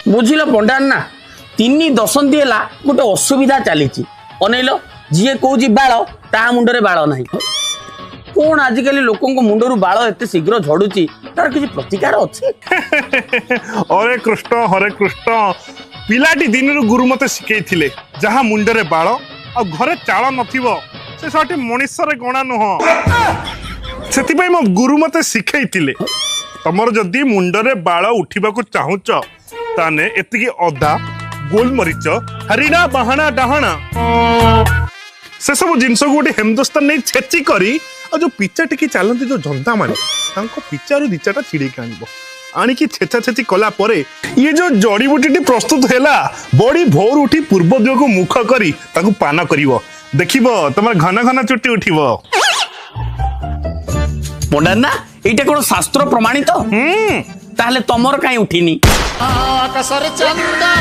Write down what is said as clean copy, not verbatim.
बुझिल पंडान ना 3 दशंधि है गोटे असुविधा चली अनैल जी कौच बाल ता मुंडे बाल ना कौन आजिकल लोक मुंडर बाल एत शीघ्र झड़ुची तार किसी प्रतिकार अच्छी। हरे कृष्ण पिलाटी दिन गुरु मते शिखई जहाँ मुंडरे बाल आ घरे चाल नथिबो से साटी मनुष्य गणा नुह से मो गुरु मते शिखई तमर जदि मुंडरे बाल उठा चाहूच ताने एतिकी अदा गोलमरीच हरिणा बाहाना डाहाना से सब जिनस को गोटे हेमदस्तान नहीं छेची करी और जो पिचा टिकी चलती जो जनता माने पिचारू दिचाटा छिड़ी आणिकी छेचा छेची कला परे ये जो जड़ी बूटी प्रस्तुत हैला बड़ी भोर उठी पूर्व दिग को मुख करी ताकू पान करिवो देखिबो तमर घन घन चुट्टी उठिबो। पंडान ना एटा कोन शास्त्र प्रमाणित ताहले तमर काई उठिनी। आकाशरे चंदा